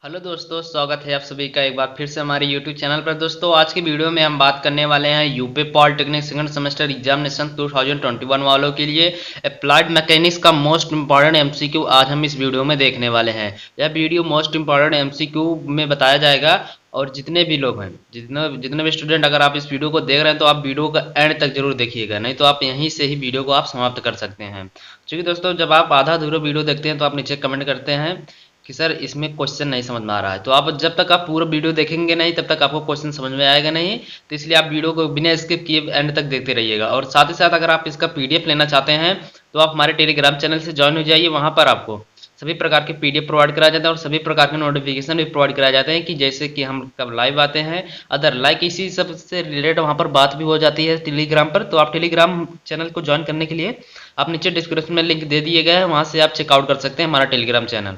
Hello दोस्तों, स्वागत है आप सभी का एक बार फिर से हमारे यूट्यूब चैनल पर। दोस्तों आज की वीडियो में हम बात करने वाले हैं UP polytechnic second semester examination 2021 वालों के लिए अप्लाइड मैकेनिक्स का मोस्ट इंपॉर्टेंट एमसीक्यू आज हम इस वीडियो में देखने वाले हैं। यह वीडियो मोस्ट इंपॉर्टेंट एमसीक्यू में बताया जाएगा और जितने भी लोग हैं, जितने भी स्टूडेंट, अगर आप इस वीडियो को देख रहे हैं तो आप वीडियो का एंड तक जरूर देखिएगा, नहीं तो आप यहीं से ही वीडियो को आप समाप्त कर सकते हैं। क्योंकि दोस्तों जब आप आधा अधूरा वीडियो देखते हैं तो आप नीचे कमेंट करते हैं कि सर इसमें क्वेश्चन नहीं समझ में आ रहा है। तो आप जब तक आप पूरा वीडियो देखेंगे नहीं तब तक आपको क्वेश्चन समझ में आएगा नहीं। तो इसलिए आप वीडियो को बिना स्किप किए एंड तक देखते रहिएगा। और साथ ही साथ अगर आप इसका पीडीएफ लेना चाहते हैं तो आप हमारे टेलीग्राम चैनल से ज्वाइन हो जाइए। वहाँ पर आपको सभी प्रकार के पीडीएफ प्रोवाइड कराए जाते हैं और सभी प्रकार के नोटिफिकेशन भी प्रोवाइड कराए जाते हैं कि जैसे कि हम कब लाइव आते हैं, अदर लाइक इसी सब से रिलेटेड वहाँ पर बात भी हो जाती है टेलीग्राम पर। तो आप टेलीग्राम चैनल को ज्वाइन करने के लिए आप नीचे डिस्क्रिप्शन में लिंक दे दिए गए हैं, वहाँ से आप चेकआउट कर सकते हैं हमारा टेलीग्राम चैनल।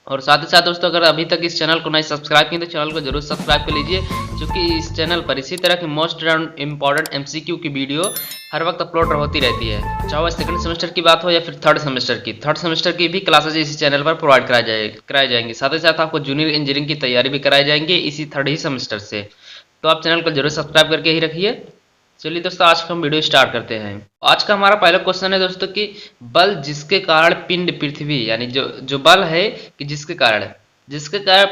और साथ ही साथ दोस्तों अगर अभी तक इस चैनल को नहीं सब्सक्राइब किए तो चैनल को जरूर सब्सक्राइब कर लीजिए, क्योंकि इस चैनल पर इसी तरह की मोस्ट इंपॉर्टेंट एमसीक्यू की वीडियो हर वक्त अपलोड होती रहती है। चाहे वह सेकंड सेमेस्टर की बात हो या फिर थर्ड सेमेस्टर की भी क्लासेज इसी चैनल पर प्रोवाइड कराई जाएंगी। साथ ही साथ आपको जूनियर इंजीनियरिंग की तैयारी भी कराई जाएंगी इसी थर्ड ही सेमेस्टर से। तो आप चैनल को जरूर सब्सक्राइब करके ही रखिए। चलिए दोस्तों आज का हम वीडियो स्टार्ट करते हैं। आज का हमारा पहला क्वेश्चन है दोस्तों कि बल जिसके कारण पिंड पृथ्वी, यानी जो बल है कि जिसके कारण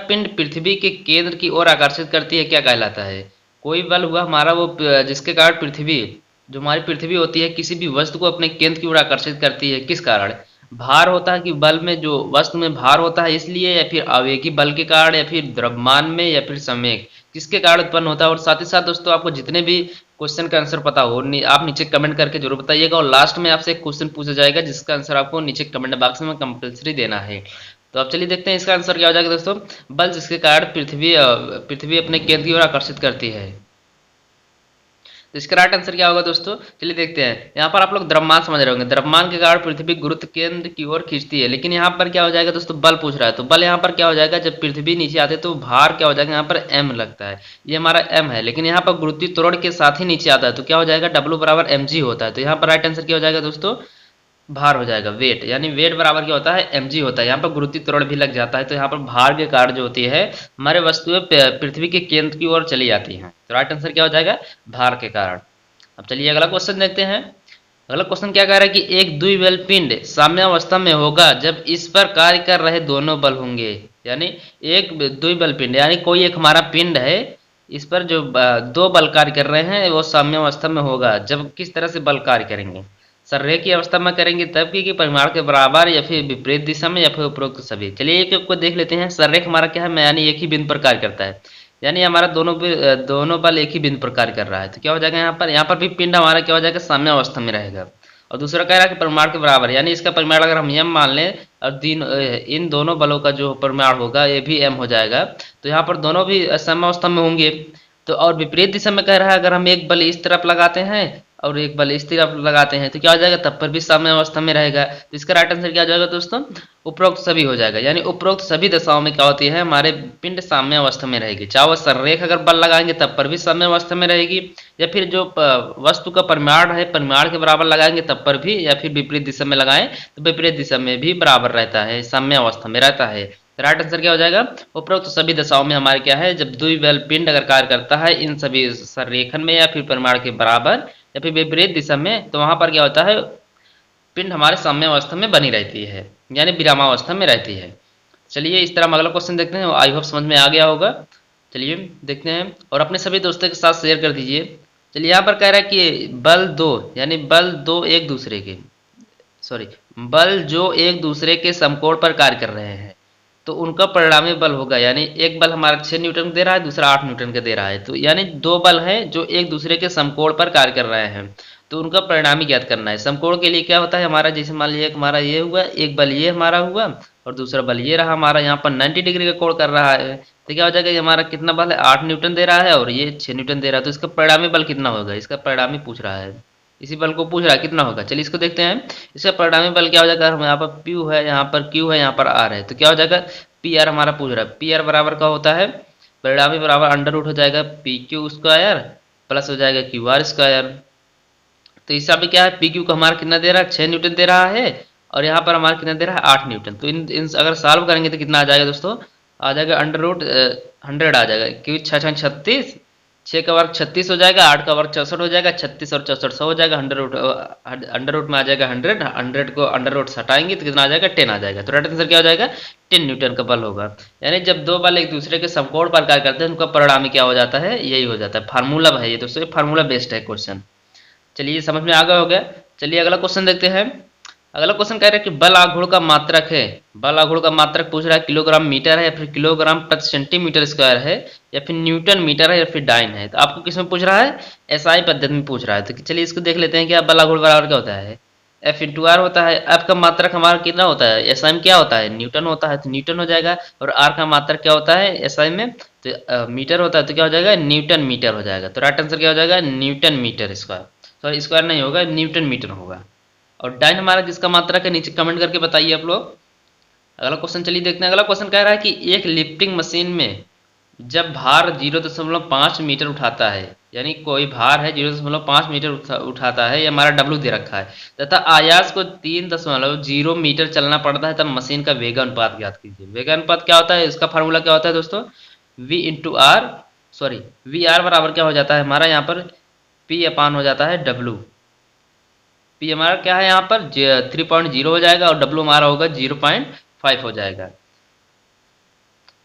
पिंड पृथ्वी के केंद्र की ओर आकर्षित करती है, क्या कहलाता है। कोई बल हुआ हमारा वो जिसके कारण पृथ्वी, जो हमारी पृथ्वी होती है, किसी भी वस्तु को अपने केंद्र की ओर आकर्षित करती है। किस कारण? भार होता है कि बल में जो वस्तु में भार होता है इसलिए, या फिर आवेगी बल के कारण, या फिर द्रव्यमान में, या फिर संवेग, किसके कारण उत्पन्न होता है। और साथ ही साथ दोस्तों आपको जितने भी क्वेश्चन का आंसर पता हो आप नीचे कमेंट करके जरूर बताइएगा। और लास्ट में आपसे एक क्वेश्चन पूछा जाएगा जिसका आंसर आपको नीचे कमेंट बॉक्स में कंपलसरी देना है। तो अब चलिए देखते हैं इसका आंसर क्या हो जाएगा दोस्तों। बल जिसके कारण पृथ्वी अपने केंद्र की ओर आकर्षित करती है। तो इसका राइट आंसर क्या होगा दोस्तों, चलिए देखते हैं। यहाँ पर आप लोग द्रव्यमान समझ रहे होंगे, द्रव्यमान के कारण पृथ्वी गुरुत्व केंद्र की ओर खींचती है। लेकिन यहाँ पर क्या हो जाएगा दोस्तों, बल पूछ रहा है। तो बल यहाँ पर क्या हो जाएगा, जब पृथ्वी नीचे आते तो भार क्या हो जाएगा, यहाँ पर m लगता है, ये हमारा m है। लेकिन यहाँ पर गुरुत्वीय त्वरण के साथ ही नीचे आता है तो क्या हो जाएगा, W बराबर mg होता है। तो यहाँ पर राइट आंसर क्या हो जाएगा दोस्तों, भार हो जाएगा, वेट। यानी वेट बराबर क्या होता है, mg होता है। यहाँ पर गुरुत्वीय त्वरण भी लग जाता है तो यहाँ पर भार के कारण जो होती है हमारे वस्तुएं पृथ्वी के केंद्र की ओर चली जाती हैं। तो राइट आंसर क्या हो जाएगा, भार के कारण। अब चलिए अगला क्वेश्चन देखते हैं। अगला क्वेश्चन क्या कह रहा है कि एक द्विबल पिंड साम्यावस्था में होगा जब इस पर कार्य कर रहे दोनों बल होंगे। यानी एक द्विबल पिंड, यानी कोई एक हमारा पिंड है, इस पर जो दो बल कार्य कर रहे हैं वो साम्यावस्था में होगा जब किस तरह से बल कार्य करेंगे। संरेख की अवस्था में करेंगे तब कि परिमाण के बराबर, या फिर विपरीत दिशा में, या फिर उपरोक्त सभी। चलिए एक को देख लेते हैं। संरेख हमारा क्या है, यानी एक ही बिंदु पर कार्य करता है, यानी हमारा दोनों बल एक ही बिंदु पर कार्य कर रहा है। तो क्या हो जाएगा, यहाँ पर भी पिंड हमारा क्या हो जाएगा, साम्यावस्था में रहेगा। और दूसरा कह रहा है कि परिमाण के बराबर, यानी इसका परिमाण अगर हम m मान लें और इन दोनों बलों का जो परिमाण होगा ये भी m हो जाएगा। तो यहाँ पर दोनों भी साम्यावस्था में होंगे। तो और विपरीत दिशा में कह रहा है अगर हम एक बल इस तरफ लगाते हैं और एक बल इस तरफ लगाते हैं तो क्या हो जाएगा, तब पर भी साम्यावस्था में रहेगा। तो इसका राइट आंसर क्या हो जाएगा दोस्तों, उपरोक्त सभी हो जाएगा। यानी उपरोक्त सभी दशाओं में क्या होती है, हमारे पिंड साम्यावस्था में रहेगी। चाहे वह संरेख अगर बल लगाएंगे तब पर भी साम्यावस्था में रहेगी, या फिर जो वस्तु का परिमाण है परिमाण के बराबर लगाएंगे तब पर भी, या फिर विपरीत दिशा में लगाएं तो विपरीत दिशा में भी बराबर रहता है, साम्यावस्था में रहता है। राइट आंसर क्या हो जाएगा, उपरोक्त सभी दशाओं में हमारे क्या है, जब द्विबल पिंड अगर कार्य करता है इन सभी संरेखन में, या फिर परिमाण के बराबर, या फिर विपरीत दिशा में, तो वहां पर क्या होता है, पिंड हमारे साम्यावस्था में बनी रहती है, यानी विरामावस्था में रहती है। चलिए इस तरह हम अगला क्वेश्चन देखते हैं। आई होप समझ में आ गया होगा। चलिए देखते हैं और अपने सभी दोस्तों के साथ शेयर कर दीजिए। चलिए यहाँ पर कह रहा है कि बल दो, यानी बल जो एक दूसरे के समकोण पर कार्य कर रहे हैं तो उनका परिणामी बल होगा। यानी एक बल हमारा 6 न्यूटन दे रहा है, दूसरा 8 न्यूटन का दे रहा है। तो यानी दो बल हैं जो एक दूसरे के समकोण पर कार्य कर रहे हैं तो उनका परिणामी ज्ञात करना है। समकोण के लिए क्या होता है हमारा, जैसे मान लीजिए हमारा ये हुआ, एक बल ये हमारा हुआ और दूसरा बल ये रहा हमारा, यहाँ पर 90 डिग्री का कोण कर रहा है। तो क्या हो जाएगा, ये हमारा कितना बल है, 8 न्यूटन दे रहा है और ये 6 न्यूटन दे रहा है। तो इसका परिणामी बल कितना होगा, इसका परिणामी पूछ रहा है, इसी बल को पूछ रहा है कितना होगा। चलिए इसको देखते हैं। इसका परिणामी बल क्या हो जाएगा, हम यहाँ पर P है, यहाँ पर Q है, यहाँ पर R है। तो क्या हो जाएगा, PR हमारा पूछ रहा है। PR बराबर का होता है, परिणामी बराबर अंडर रूट हो जाएगा PQ स्क्वायर प्लस हो जाएगा QR स्क्वायर। तो इस हिसाब से क्या है, PQ का हमारा कितना दे रहा है, 6 न्यूटन दे रहा है, और यहाँ पर हमारा कितना दे रहा है, 8 न्यूटन। तो इन अगर सॉल्व करेंगे तो कितना आ जाएगा दोस्तों, आ जाएगा अंडर रूट 100 आ जाएगा, क्योंकि 6×6 = 36, 6 का वर्ग 36 हो जाएगा, 8 का वर्ग 64 हो जाएगा, 36 और 64 100 हो जाएगा, अंडर रूट में आ जाएगा 100, 100 को अंडर रूट से हटाएंगे तो कितना आ जाएगा 10 आ जाएगा। तो राइट आंसर क्या हो जाएगा 10 न्यूटन का बल होगा। यानी जब दो बल एक दूसरे के समकोण पर कार्य करते हैं उनका परिणामी क्या हो जाता है, यही हो जाता है। फार्मूला है ये दोस्तों, फार्मूला बेस्ड है क्वेश्चन। चलिए समझ में आ गया हो गया। चलिए अगला क्वेश्चन देखते हैं। अगला क्वेश्चन कह रहा है कि बल आघूर्ण का मात्रक है। बल आघूर्ण का मात्रक पूछ रहा है किलोग्राम मीटर है या फिर किलोग्राम प्रति सेंटीमीटर स्क्वायर है या फिर न्यूटन मीटर है या फिर डाइन है। तो आपको किस में पूछ रहा है, एसआई पद्धति में पूछ रहा है। तो चलिए इसको देख लेते हैं कि बल आघूर्ण बराबर क्या होता है, एफ इंटू आर होता है। एफ का मात्रक हमारा कितना होता है, एसआई में क्या होता है, न्यूटन होता है, तो न्यूटन हो जाएगा। और आर का मात्रक क्या होता है एसआई में, तो मीटर होता है, तो क्या हो जाएगा न्यूटन मीटर हो जाएगा। तो राइट आंसर क्या हो जाएगा newton meter square, sorry square नहीं होगा, न्यूटन मीटर होगा। और डाइन हमारा किसका मात्रक है, नीचे कमेंट करके बताइए आप लोग। अगला क्वेश्चन चलिए देखते हैं। अगला क्वेश्चन कह रहा है कि एक लिफ्टिंग मशीन में जब भार 0.5 मीटर उठाता है, यानी कोई भार है 0.5 मीटर उठाता है, ये हमारा डब्ल्यू दे रखा है, तथा आयास को 3.0 मीटर चलना पड़ता है, तब मशीन का वेग अनुपात ज्ञात कीजिए। वेग अनुपात क्या होता है, इसका फार्मूला क्या होता है दोस्तों, V into R, sorry V R बराबर क्या हो जाता है हमारा यहाँ पर पी अपान हो जाता है डब्ल्यू। पी हमारा क्या है यहाँ पर 3.0 हो जाएगा और डब्ल्यू हमारा होगा 0.5 हो जाएगा।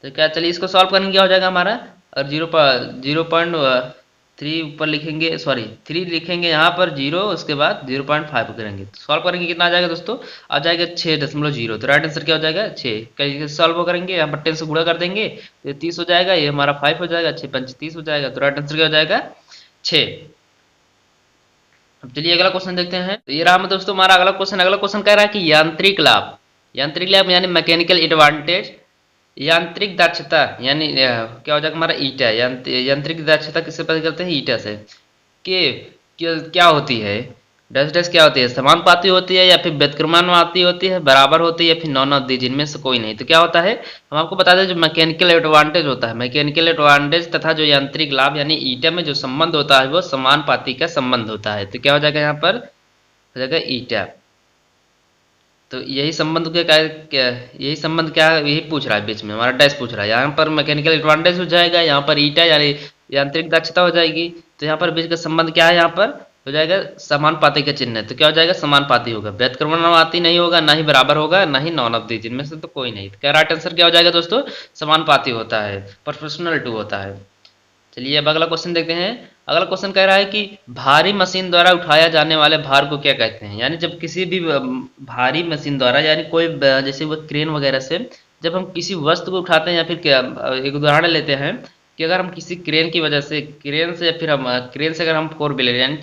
तो क्या चलिए इसको सॉल्व करेंगे, क्या हो जाएगा हमारा, और 0.3 ऊपर लिखेंगे, सॉरी 3 लिखेंगे यहाँ पर 0, उसके बाद 0.5 करेंगे, तो सॉल्व करेंगे कितना आ जाएगा दोस्तों, आ जाएगा 6.0। तो राइट आंसर क्या हो जाएगा 6। कैसे सॉल्व करेंगे, यहाँ पर 10 से गुणा कर देंगे तो ये 30 हो जाएगा, ये हमारा 5 हो जाएगा, 6×5 = 30 हो जाएगा। तो राइट आंसर क्या हो जाएगा 6। अब चलिए अगला क्वेश्चन देखते हैं। तो ये रहा दोस्तों हमारा अगला क्वेश्चन। अगला क्वेश्चन कह रहा है कि यांत्रिक लाभ, यांत्रिक लाभ यानी मैकेनिकल एडवांटेज, यांत्रिक दक्षता यानी क्या हो जाएगा हमारा ईटा। यांत्रिक दक्षता किससे पता करते हैं, ईटा से। के क्या होती है, डैश डैश क्या होती है, समानुपाती होती है या फिर व्युत्क्रमानुपाती होती है, बराबर होती है या फिर नॉन ऑफ दी, जिनमें से कोई नहीं। तो क्या होता है, हम आपको बता दें जो मैकेनिकल एडवांटेज होता है, मैकेनिकल एडवांटेज तथा जो यांत्रिक लाभ यानी ईटा में जो संबंध होता है वो समानुपाती का संबंध होता है। तो क्या हो जाएगा यहाँ पर हो जाएगा ईटा। तो यही संबंध क्या, यही संबंध क्या है, यही पूछ रहा है, बीच में हमारा डैश पूछ रहा है। यहाँ पर मैकेनिकल एडवांटेज हो जाएगा, यहाँ पर ईटा यानी यांत्रिक दक्षता हो जाएगी। तो यहाँ पर बीच का संबंध क्या है, यहाँ पर हो जाएगा समानुपाती का चिन्ह है, तो क्या हो जाएगा समानुपाती होगा। व्युत्क्रमानुपाती नहीं होगा, ना ही बराबर होगा, ना ही नॉन ऑफ दी, जिनमें से तो कोई नहीं। तो क्या राइट आंसर क्या हो जाएगा दोस्तों, समानुपाती होता है, प्रोपोर्शनल टू होता है। चलिए अब अगला क्वेश्चन देखते हैं। अगला क्वेश्चन कह रहा है कि भारी मशीन द्वारा उठाया जाने वाले भार को क्या कहते हैं। यानी जब किसी भी भारी मशीन द्वारा, यानी कोई जैसे वो क्रेन वगैरह से जब हम किसी वस्तु को उठाते हैं, या फिर क्या एक उदाहरण लेते हैं कि अगर हम किसी क्रेन की वजह से, क्रेन से या फिर हम क्रेन से अगर हम 4 व्हीलर यानी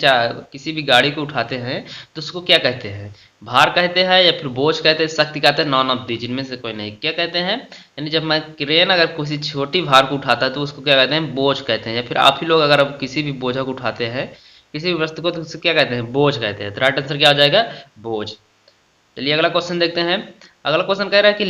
किसी भी गाड़ी को उठाते हैं तो उसको क्या कहते हैं, भार कहते हैं या फिर बोझ कहते हैं, शक्ति कहते हैं, नॉन ऑफ दी, जिनमें से कोई नहीं। क्या कहते हैं, यानी जब मैं क्रेन अगर किसी छोटी भार को उठाता है तो उसको क्या कहते हैं, बोझ कहते हैं। या फिर आप ही लोग अगर अब किसी भी बोझा को उठाते हैं, किसी भी वस्तु को, तो उससे क्या कहते हैं, बोझ कहते हैं। तो राइट आंसर क्या हो जाएगा बोझ। चलिए अगला क्वेश्चन देखते हैं। अगला क्वेश्चन कह रहा है कि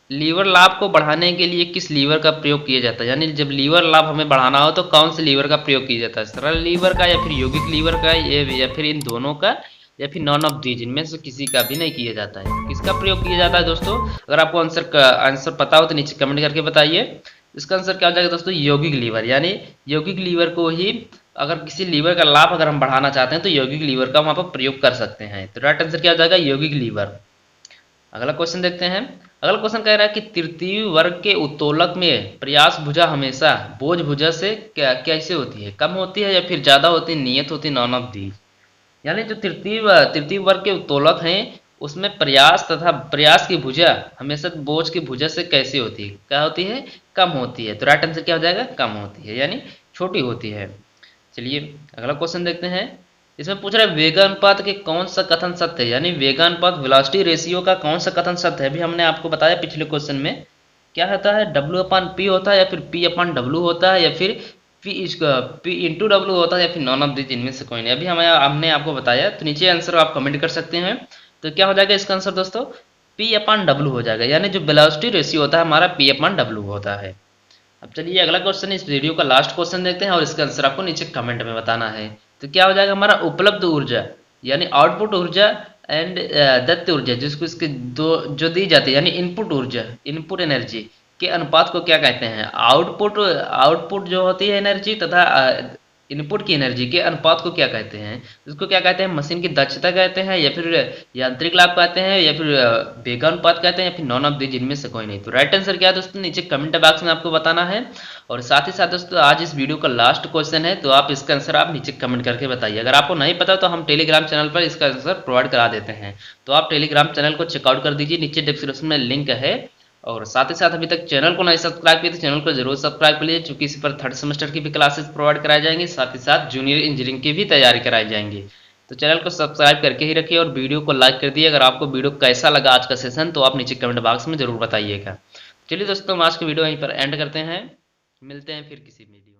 लीवर लाभ को बढ़ाने के लिए किस लीवर का प्रयोग किया जाता है। यानी जब लीवर लाभ हमें बढ़ाना हो तो कौन से लीवर का प्रयोग किया जाता है, सरल लीवर का या फिर यौगिक लीवर का, ये या फिर इन दोनों का, या फिर नॉन ऑफ दी, जिनमें से किसी का भी नहीं किया जाता है। किसका प्रयोग किया जाता है दोस्तों, अगर आपको आंसर पता हो तो नीचे कमेंट करके बताइए। इसका आंसर क्या हो जाएगा दोस्तों, यौगिक लीवर। यानी यौगिक लीवर को ही, अगर किसी लीवर का लाभ अगर हम बढ़ाना चाहते हैं तो यौगिक लीवर का वहां पर प्रयोग कर सकते हैं। तो राइट आंसर क्या हो जाएगा यौगिक लीवर। अगला क्वेश्चन देखते हैं। अगला क्वेश्चन कह रहा है कि तृतीय वर्ग के उत्तोलक में प्रयास भुजा हमेशा बोझ भुजा से कैसे होती है, कम होती है या फिर ज्यादा होती है, नियत होती है, नॉन ऑफ दी। यानी जो तृतीय वर्ग के उत्तोलक हैं उसमें प्रयास तथा प्रयास की भुजा हमेशा बोझ की भुजा से कैसे होती है, क्या होती है, कम होती है। तो राइट आंसर क्या हो जाएगा, कम होती है, यानी छोटी होती है। चलिए अगला क्वेश्चन देखते हैं। इसमें पूछ रहा है वेगानुपात के कौन सा कथन सत्य है। यानी वेगानुपात वेलोसिटी रेशियो का कौन सा कथन सत्य है, अभी हमने आपको बताया पिछले क्वेश्चन में। क्या होता है, W/P होता है या फिर P/W होता है या फिर P इंटू डब्ल्यू होता है या फिर नॉन ऑफ दिस, इनमें से कोई नहीं। अभी हमने आपको बताया, तो नीचे आंसर आप कमेंट कर सकते हैं। तो क्या हो जाएगा इसका आंसर दोस्तों, P/W हो जाएगा। यानी जो वेलोसिटी रेशियो होता है हमारा P/W होता है। अब चलिए अगला क्वेश्चन, इस वीडियो का लास्ट क्वेश्चन देखते हैं और इसका आंसर आपको नीचे कमेंट में बताना है। तो क्या हो जाएगा हमारा उपलब्ध ऊर्जा, यानी आउटपुट ऊर्जा एंड दत्त ऊर्जा, जिसको इसके दो जो दी जाती है, यानी इनपुट ऊर्जा, इनपुट एनर्जी के अनुपात को क्या कहते हैं? आउटपुट आउटपुट जो होती है एनर्जी तथा इनपुट की एनर्जी के अनुपात को क्या कहते हैं? इसको क्या कहते हैं? मशीन की दक्षता कहते हैं, या फिर यांत्रिक लाभ कहते हैं, या फिर वेगानुपात कहते हैं, या फिर नॉन ऑफ दी, जिनमें से कोई नहीं। तो राइट आंसर क्या है दोस्तों, नीचे कमेंट बॉक्स में आपको बताना है। और साथ ही साथ दोस्तों आज इस वीडियो का लास्ट क्वेश्चन है, तो आप इसका आंसर आप नीचे कमेंट करके बताइए। अगर आपको नहीं पता तो हम टेलीग्राम चैनल पर इसका आंसर प्रोवाइड करा देते हैं, तो आप टेलीग्राम चैनल को चेकआउट कर दीजिए, नीचे डिस्क्रिप्शन में लिंक है। और साथ ही साथ अभी तक चैनल को नहीं सब्सक्राइब किया तो चैनल को जरूर सब्सक्राइब कर लीजिए, क्योंकि इस पर थर्ड सेमेस्टर की भी क्लासेस प्रोवाइड कराई जाएंगी, साथ ही साथ जूनियर इंजीनियरिंग की भी तैयारी कराई जाएंगी। तो चैनल को सब्सक्राइब करके ही रखिए और वीडियो को लाइक कर दिए। अगर आपको वीडियो कैसा लगा आज का सेशन, तो आप नीचे कमेंट बॉक्स में जरूर बताइएगा। चलिए दोस्तों, आज की वीडियो यहीं पर एंड करते हैं, मिलते हैं फिर किसी वीडियो